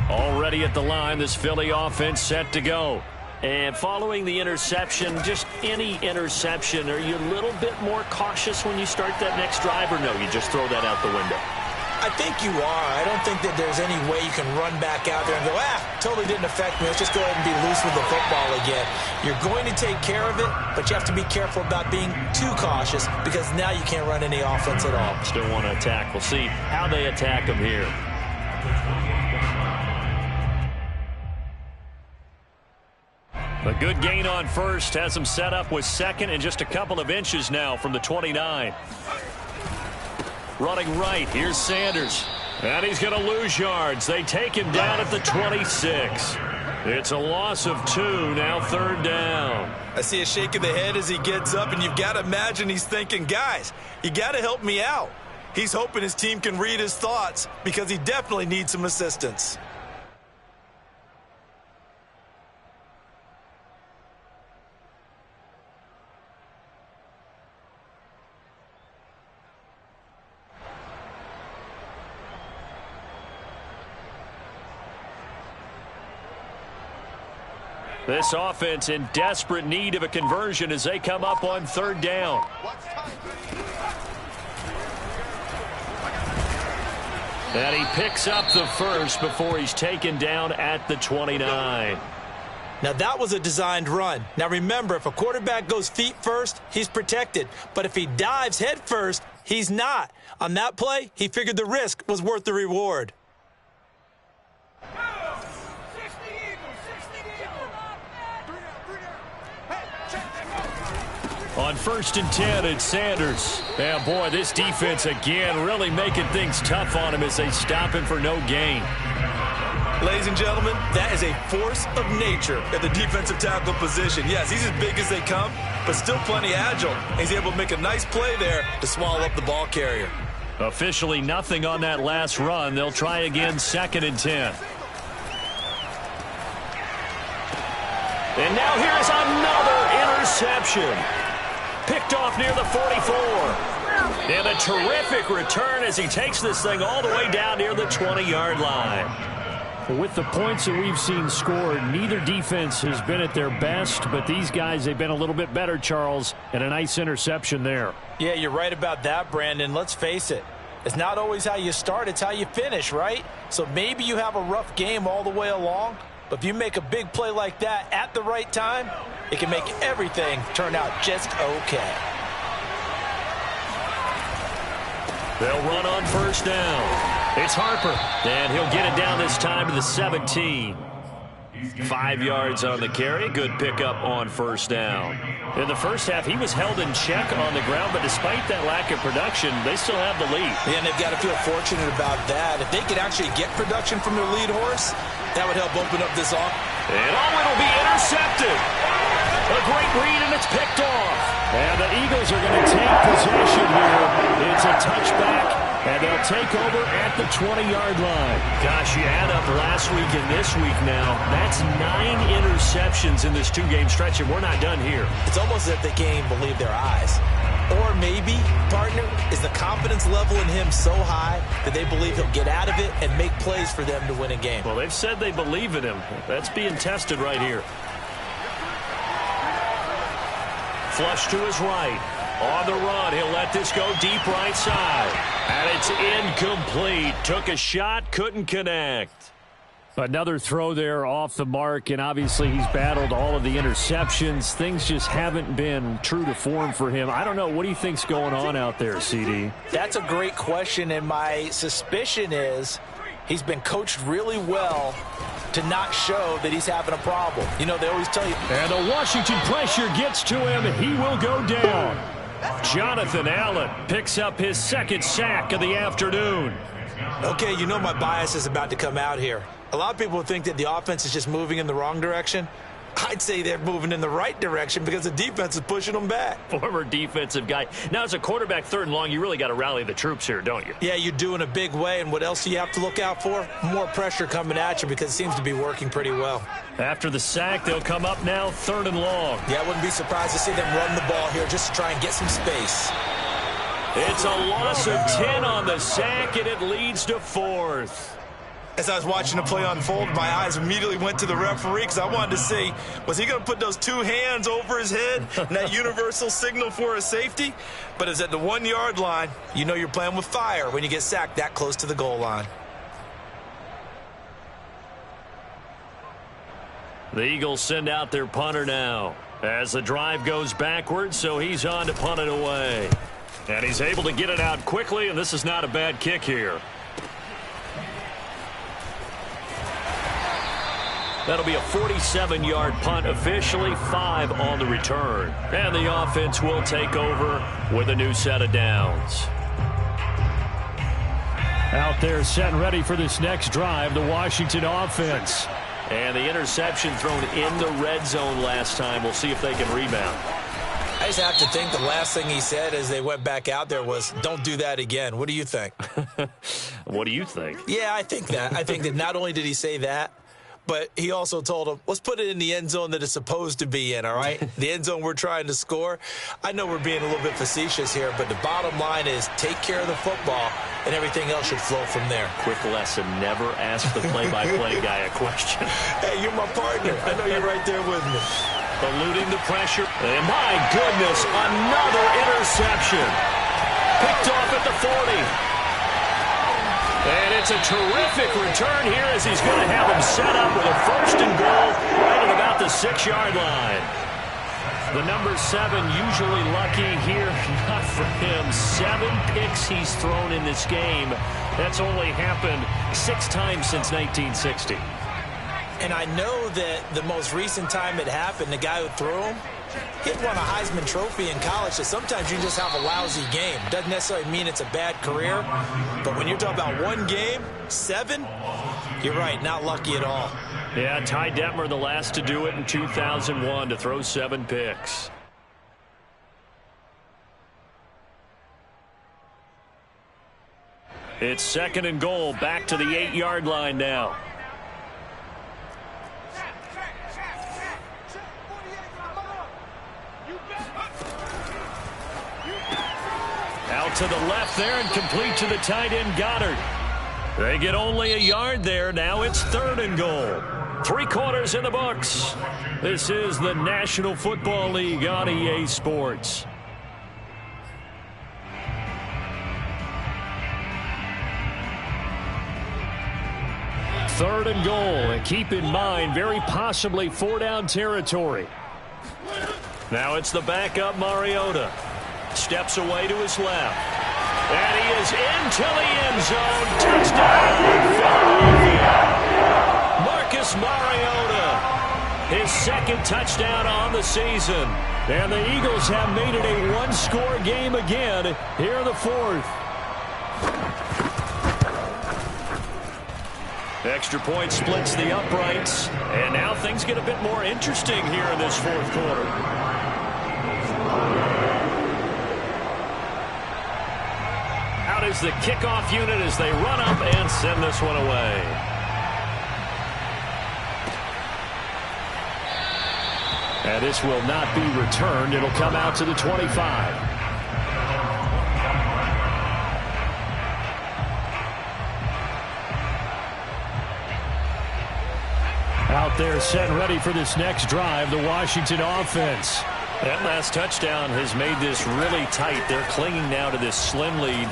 [SPEAKER 1] Already at the line, this Philly offense set to go. And following the interception, just any interception, are you a little bit more cautious when you start that next drive, or no, you just throw that out the window?
[SPEAKER 2] I think you are. I don't think that there's any way you can run back out there and go, totally didn't affect me. Let's just go ahead and be loose with the football again. You're going to take care of it, but you have to be careful about being too cautious because now you can't run any offense at all.
[SPEAKER 1] Still want to attack. We'll see how they attack him here. A good gain on first has him set up with second and just a couple of inches now from the 29. Running right, here's Sanders. And he's going to lose yards. They take him down at the 26. It's a loss of 2, now third down.
[SPEAKER 2] I see a shake of the head as he gets up, and you've got to imagine he's thinking, guys, you got to help me out. He's hoping his team can read his thoughts because he definitely needs some assistance.
[SPEAKER 1] This offense in desperate need of a conversion as they come up on third down. And he picks up the first before he's taken down at the 29.
[SPEAKER 2] Now, that was a designed run. Now, remember, if a quarterback goes feet first, he's protected. But if he dives head first, he's not. On that play, he figured the risk was worth the reward.
[SPEAKER 1] On 1st and 10, it's Sanders. Yeah, boy, this defense again really making things tough on him as they stop him for no gain.
[SPEAKER 2] Ladies and gentlemen, that is a force of nature at the defensive tackle position. Yes, he's as big as they come, but still plenty agile. He's able to make a nice play there to swallow up the ball carrier.
[SPEAKER 1] Officially nothing on that last run. They'll try again 2nd and 10. And now here's another interception. Picked off near the 44. And a terrific return as he takes this thing all the way down near the 20-yard line.
[SPEAKER 4] With the points that we've seen scored, neither defense has been at their best, but these guys, they've been a little bit better, Charles, and a nice interception there.
[SPEAKER 2] Yeah, you're right about that, Brandon. Let's face it. It's not always how you start, it's how you finish, right? So maybe you have a rough game all the way along, but if you make a big play like that at the right time, it can make everything turn out just okay.
[SPEAKER 1] They'll run on 1st down. It's Harper, and he'll get it down this time to the 17. 5 yards on the carry. Good pickup on 1st down. In the first half, he was held in check on the ground, but despite that lack of production, they still have the lead.
[SPEAKER 2] Yeah, and they've got to feel fortunate about that. If they could actually get production from their lead horse, that would help open up this off.
[SPEAKER 1] And it'll be intercepted. A great read, and it's picked off. And the Eagles are going to take possession here. It's a touchback, and they'll take over at the 20-yard line. Gosh, you add up last week and this week now. That's 9 interceptions in this 2-game stretch, and we're not done here.
[SPEAKER 2] It's almost as if they can't even believe their eyes. Or maybe, partner, is the confidence level in him so high that they believe he'll get out of it and make plays for them to win a game.
[SPEAKER 1] Well, they've said they believe in him. That's being tested right here. Flush to his right. On the run, he'll let this go deep right side. And it's incomplete. Took a shot, couldn't connect.
[SPEAKER 4] Another throw there off the mark, and obviously he's battled all of the interceptions. Things just haven't been true to form for him. I don't know. What do you think's going on out there, CD?
[SPEAKER 2] That's a great question, and my suspicion is he's been coached really well to not show that he's having a problem. You know, they always tell you.
[SPEAKER 4] And the Washington pressure gets to him, and he will go down.
[SPEAKER 1] Jonathan Allen picks up his 2nd sack of the afternoon.
[SPEAKER 2] Okay, you know my bias is about to come out here. A lot of people think that the offense is just moving in the wrong direction. I'd say they're moving in the right direction because the defense is pushing them back.
[SPEAKER 1] Former defensive guy. Now, as a quarterback 3rd and long, you really got to rally the troops here, don't you?
[SPEAKER 2] Yeah, you do in a big way. And what else do you have to look out for? More pressure coming at you because it seems to be working pretty well.
[SPEAKER 1] After the sack, they'll come up now 3rd and long.
[SPEAKER 2] Yeah, I wouldn't be surprised to see them run the ball here just to try and get some space.
[SPEAKER 1] It's a loss of 10 on the sack, and it leads to 4th.
[SPEAKER 2] As I was watching the play unfold, my eyes immediately went to the referee because I wanted to see, was he going to put those two hands over his head and that universal signal for a safety? But it's at the 1 yard line. You know you're playing with fire when you get sacked that close to the goal line.
[SPEAKER 1] The Eagles send out their punter now as the drive goes backwards, so he's on to punt it away. And he's able to get it out quickly, and this is not a bad kick here. That'll be a 47-yard punt, officially 5 on the return. And the offense will take over with a new set of downs.
[SPEAKER 4] Out there set and ready for this next drive, the Washington offense.
[SPEAKER 1] And the interception thrown in the red zone last time. We'll see if they can rebound.
[SPEAKER 2] I just have to think the last thing he said as they went back out there was, don't do that again. What do you think?
[SPEAKER 1] What do you think?
[SPEAKER 2] Yeah, I think that. I think that not only did he say that, but he also told him, let's put it in the end zone that it's supposed to be in, all right? The end zone we're trying to score. I know we're being a little bit facetious here, but the bottom line is take care of the football, and everything else should flow from there.
[SPEAKER 1] Quick lesson, never ask the play-by-play guy a question.
[SPEAKER 2] Hey, you're my partner. I know you're right there with me.
[SPEAKER 1] Eluding the pressure. And my goodness, another interception. Picked off at the 40. And it's a terrific return here as he's going to have him set up with a 1st and goal right at about the 6-yard line. The number 7 usually lucky here. Not for him. 7 picks he's thrown in this game. That's only happened 6 times since 1960.
[SPEAKER 2] And I know that the most recent time it happened, the guy who threw him, he had won a Heisman Trophy in college, so sometimes you just have a lousy game. Doesn't necessarily mean it's a bad career, but when you're talking about one game, 7, you're right, not lucky at all.
[SPEAKER 1] Yeah, Ty Detmer, the last to do it in 2001, to throw 7 picks. It's 2nd and goal, back to the 8-yard line now. Out to the left there and complete to the tight end Goddard. They get only a yard there. Now it's 3rd and goal. 3 quarters in the books. This is the National Football League on EA Sports. Third and goal, and keep in mind, very possibly 4-down territory. Now it's the backup Mariota. Steps away to his left. And he is into the end zone. Touchdown, Philadelphia. Marcus Mariota, his 2nd touchdown on the season. And the Eagles have made it a 1-score game again here in the 4th. Extra point splits the uprights. And now things get a bit more interesting here in this 4th quarter. Out is the kickoff unit as they run up and send this one away. And this will not be returned. It'll come out to the 25. Out there set and ready for this next drive, the Washington offense. That last touchdown has made this really tight. They're clinging now to this slim lead.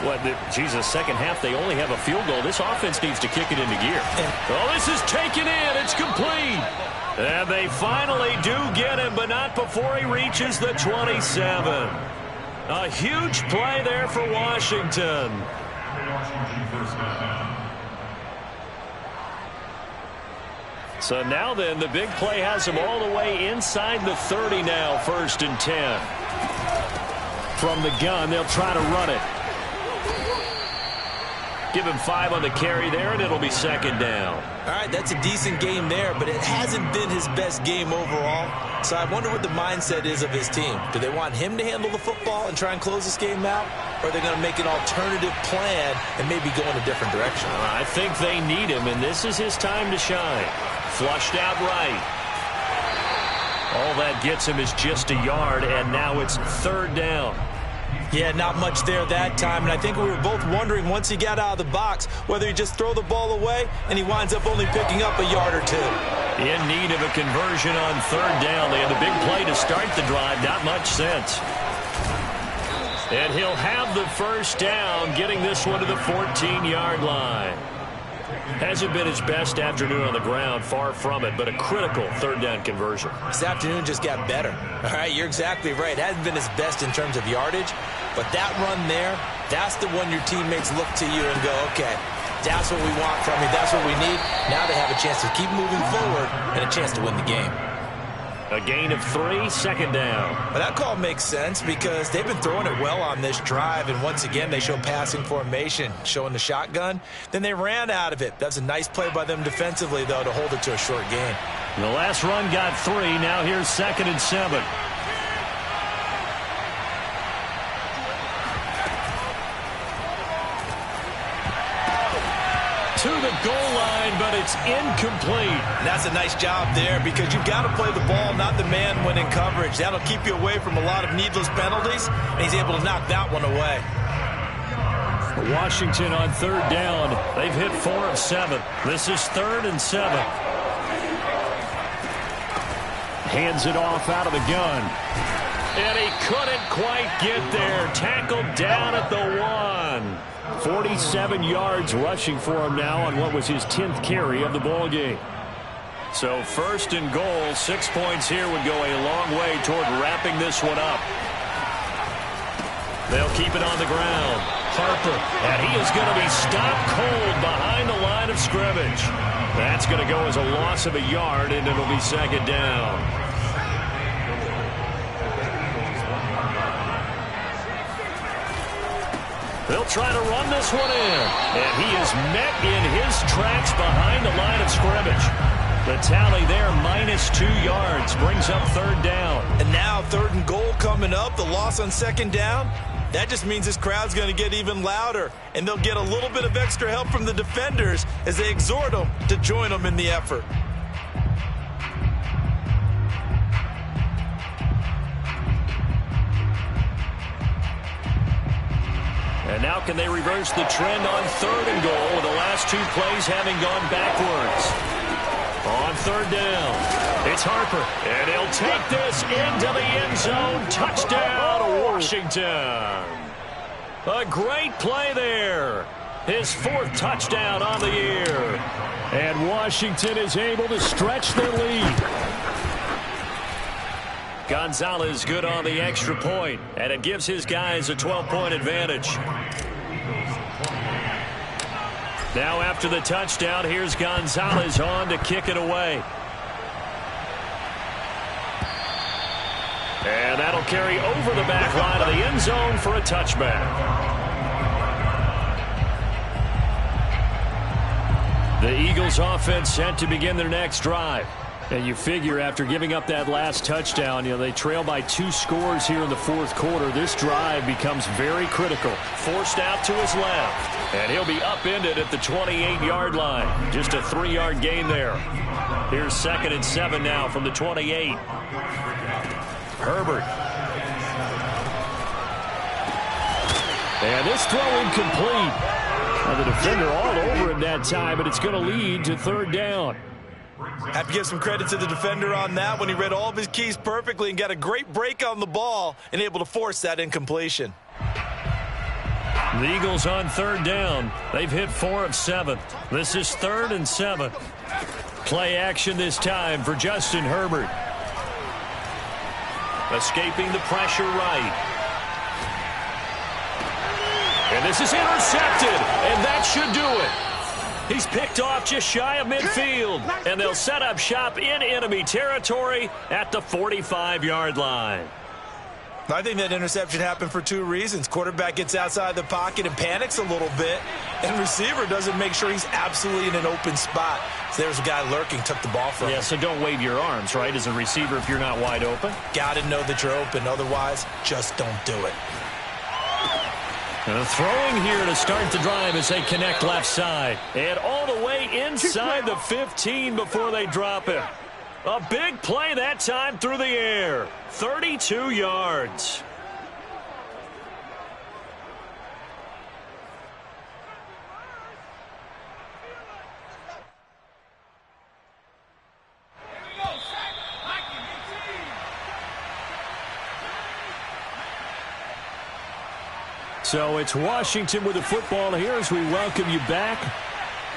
[SPEAKER 1] Second half, they only have a field goal. This offense needs to kick it into gear. Oh, this is taken in. It's complete. And they finally do get him, but not before he reaches the 27. A huge play there for Washington. So now then, the big play has him all the way inside the 30 now, 1st and 10. From the gun, they'll try to run it. Give him 5 on the carry there, and it'll be 2nd down.
[SPEAKER 2] All right, that's a decent game there, but it hasn't been his best game overall. So I wonder what the mindset is of his team. Do they want him to handle the football and try and close this game out? Or are they going to make an alternative plan and maybe go in a different direction?
[SPEAKER 1] I think they need him, and this is his time to shine. Flushed out right. All that gets him is just a yard, and now it's 3rd down.
[SPEAKER 2] Yeah, not much there that time, and I think we were both wondering once he got out of the box whether he'd just throw the ball away, and he winds up only picking up a yard or two.
[SPEAKER 1] In need of a conversion on third down. They had a big play to start the drive. Not much sense. And he'll have the first down, getting this one to the 14-yard line. Hasn't been his best afternoon on the ground, far from it, but a critical third down conversion.
[SPEAKER 2] This afternoon just got better. All right, you're exactly right. It hasn't been his best in terms of yardage, but that run there, that's the one your teammates look to you and go, okay, that's what we want from you. That's what we need. Now they have a chance to keep moving forward and a chance to win the game.
[SPEAKER 1] A gain of 3, second down.
[SPEAKER 2] But that call makes sense because they've been throwing it well on this drive, and once again they show passing formation, showing the shotgun. Then they ran out of it. That's a nice play by them defensively, though, to hold it to a short gain.
[SPEAKER 1] The last run got 3. Now here's 2nd and 7. To the goal line, but it's incomplete.
[SPEAKER 2] And that's a nice job there because you've got to play the ball, not the man when in coverage. That'll keep you away from a lot of needless penalties, and he's able to knock that one away.
[SPEAKER 1] Washington on third down. They've hit 4 of 7. This is 3rd and 7. Hands it off out of the gun. And he couldn't quite get there. Tackled down at the 1. 47 yards rushing for him now on what was his 10th carry of the ball game. So 1st and goal, 6 points here would go a long way toward wrapping this one up. They'll keep it on the ground. Harper, and he is going to be stopped cold behind the line of scrimmage. That's going to go as a loss of a yard, and it'll be 2nd down. They'll try to run this one in. And he is met in his tracks behind the line of scrimmage. The tally there, -2 yards, brings up 3rd down.
[SPEAKER 2] And now 3rd and goal coming up. The loss on 2nd down. That just means this crowd's going to get even louder. And they'll get a little bit of extra help from the defenders as they exhort them to join them in the effort.
[SPEAKER 1] And now can they reverse the trend on 3rd and goal with the last 2 plays having gone backwards? On 3rd down, it's Harper, and he'll take this into the end zone. Touchdown, Washington. A great play there. His 4th touchdown on the year. And Washington is able to stretch their lead. Gonzalez good on the extra point, and it gives his guys a 12-point advantage. Now after the touchdown, here's Gonzalez on to kick it away. And that'll carry over the back line of the end zone for a touchback. The Eagles offense set to begin their next drive. And you figure after giving up that last touchdown, they trail by 2 scores here in the 4th quarter. This drive becomes very critical. Forced out to his left. And he'll be upended at the 28-yard line. Just a 3-yard gain there. Here's 2nd and 7 now from the 28. Herbert. And this throw incomplete. Now the defender all over him that time, but it's going to lead to 3rd down.
[SPEAKER 2] Have to give some credit to the defender on that when he read all of his keys perfectly and got a great break on the ball and able to force that incompletion.
[SPEAKER 1] The Eagles on 3rd down. They've hit 4 of 7. This is 3rd and 7. Play action this time for Justin Herbert. Escaping the pressure right. And this is intercepted, and that should do it. He's picked off just shy of midfield, and they'll set up shop in enemy territory at the 45-yard line.
[SPEAKER 2] I think that interception happened for 2 reasons. Quarterback gets outside the pocket and panics a little bit, and receiver doesn't make sure he's absolutely in an open spot. So there's a guy lurking, took the ball from him.
[SPEAKER 1] Yeah, so don't wave your arms, right, as a receiver if you're not wide open.
[SPEAKER 2] Got to know that you're open. Otherwise, just don't do it.
[SPEAKER 1] And throwing here to start the drive as they connect left side. And all the way inside the 15 before they drop it. A big play that time through the air. 32 yards.
[SPEAKER 4] So it's Washington with the football here as we welcome you back.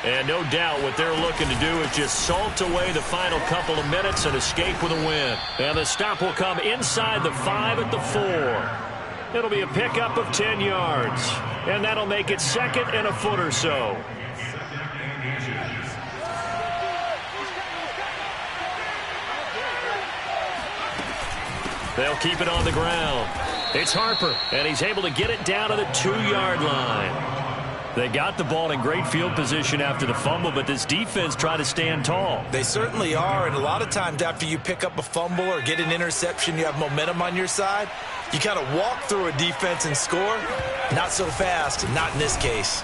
[SPEAKER 1] And no doubt what they're looking to do is just salt away the final couple of minutes and escape with a win. And the stop will come inside the 5 at the 4. It'll be a pickup of 10 yards. And that'll make it 2nd and a foot or so. They'll keep it on the ground. It's Harper, and he's able to get it down to the 2-yard line. They got the ball in great field position after the fumble, but this defense tried to stand tall.
[SPEAKER 2] They certainly are, and a lot of times after you pick up a fumble or get an interception, you have momentum on your side. You kind of walk through a defense and score. Not so fast, not in this case.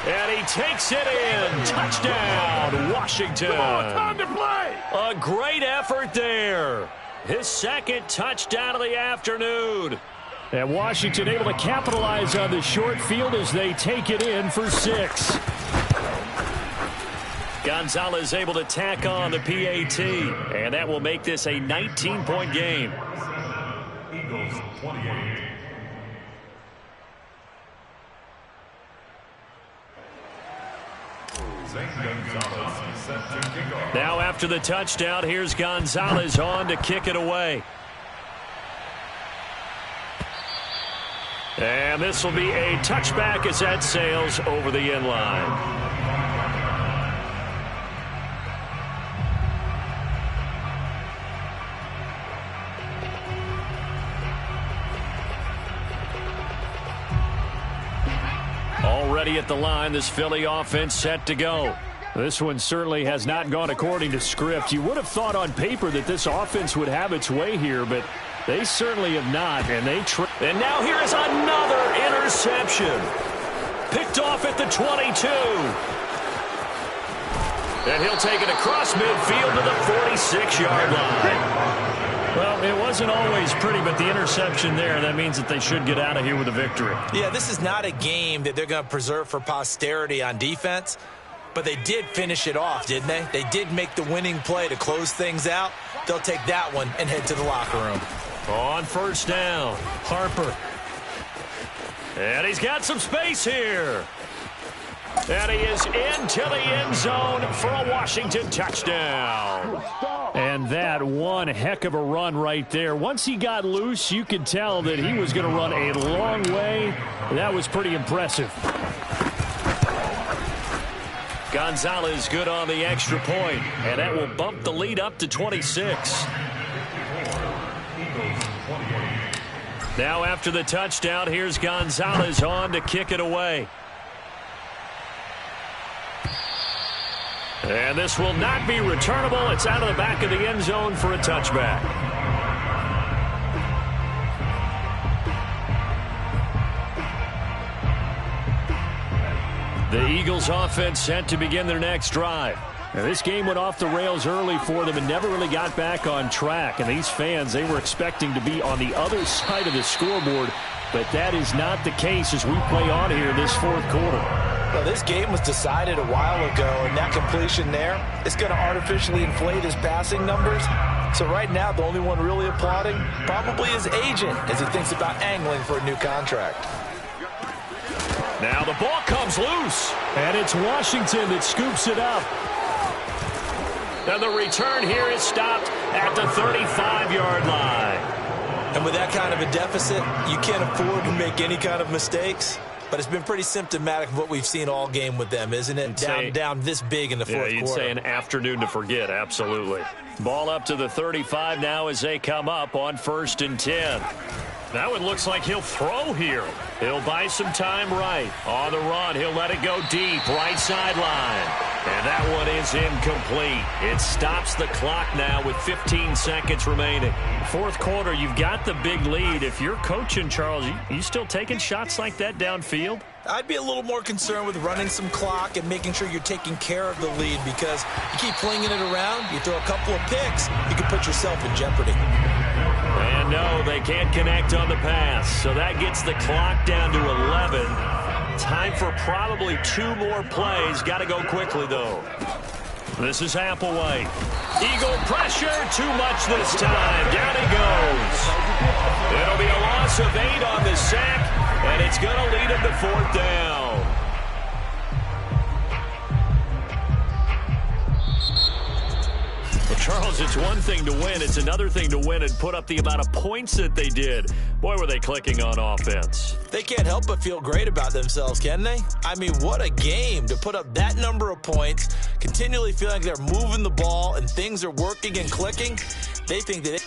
[SPEAKER 1] And he takes it in. Touchdown, Washington.
[SPEAKER 3] Come on, time to play.
[SPEAKER 1] A great effort there. His 2nd touchdown of the afternoon.
[SPEAKER 4] And Washington able to capitalize on the short field as they take it in for 6.
[SPEAKER 1] Gonzalez able to tack on the PAT. And that will make this a 19-point game.
[SPEAKER 3] Eagles 28. Zane Gonzalez set to kick off.
[SPEAKER 1] Now after the touchdown, here's Gonzalez on to kick it away. And this will be a touchback as that sails over the end line. Already at the line, this Philly offense set to go.
[SPEAKER 4] This one certainly has not gone according to script. You would have thought on paper that this offense would have its way here, but they certainly have not, and
[SPEAKER 1] and now here is another interception. Picked off at the 22. And he'll take it across midfield to the 46-yard line.
[SPEAKER 4] Well, it wasn't always pretty, but the interception there, that means that they should get out of here with a victory.
[SPEAKER 2] Yeah, this is not a game that they're going to preserve for posterity on defense, but they did finish it off, didn't they? They did make the winning play to close things out. They'll take that one and head to the locker room.
[SPEAKER 1] On first down, Harper. And he's got some space here. And he is into the end zone for a Washington touchdown.
[SPEAKER 4] And that one heck of a run right there. Once he got loose, you could tell that he was going to run a long way. That was pretty impressive.
[SPEAKER 1] Gonzalez good on the extra point, and that will bump the lead up to 26. Now after the touchdown, here's Gonzalez on to kick it away. And this will not be returnable. It's out of the back of the end zone for a touchback. The Eagles offense set to begin their next drive. Now, this game went off the rails early for them and never really got back on track. And these fans, they were expecting to be on the other side of the scoreboard. But that is not the case as we play on here in this fourth quarter.
[SPEAKER 2] Well, this game was decided a while ago, and that completion there is going to artificially inflate his passing numbers. So right now, the only one really applauding probably his agent as he thinks about angling for a new contract.
[SPEAKER 1] Now the ball comes loose.
[SPEAKER 4] And it's Washington that scoops it up.
[SPEAKER 1] And the return here is stopped at the 35-yard line.
[SPEAKER 2] And with that kind of a deficit, you can't afford to make any kind of mistakes. But it's been pretty symptomatic of what we've seen all game with them, isn't it? Down this big in the fourth quarter.
[SPEAKER 1] Yeah, you'd say an afternoon to forget, absolutely. Ball up to the 35 now as they come up on 1st and 10. Now it looks like he'll throw here. He'll buy some time right. On the run, he'll let it go deep, right sideline. And that one is incomplete. It stops the clock now with 15 seconds remaining. Fourth quarter, you've got the big lead. If you're coaching, Charles, you still taking shots like that downfield?
[SPEAKER 2] I'd be a little more concerned with running some clock and making sure you're taking care of the lead, because you keep flinging it around, you throw a couple of picks, you can put yourself in jeopardy.
[SPEAKER 1] And no, they can't connect on the pass. So that gets the clock down to 11. Time for probably 2 more plays. Got to go quickly, though. This is Applewhite. Eagle pressure, too much this time. Down he goes. It'll be a loss of 8 on the sack. And it's going to lead him to fourth down. Well, Charles, it's one thing to win. It's another thing to win and put up the amount of points that they did. Boy, were they clicking on offense.
[SPEAKER 2] They can't help but feel great about themselves, can they? I mean, what a game to put up that number of points, continually feeling like they're moving the ball and things are working and clicking. They think that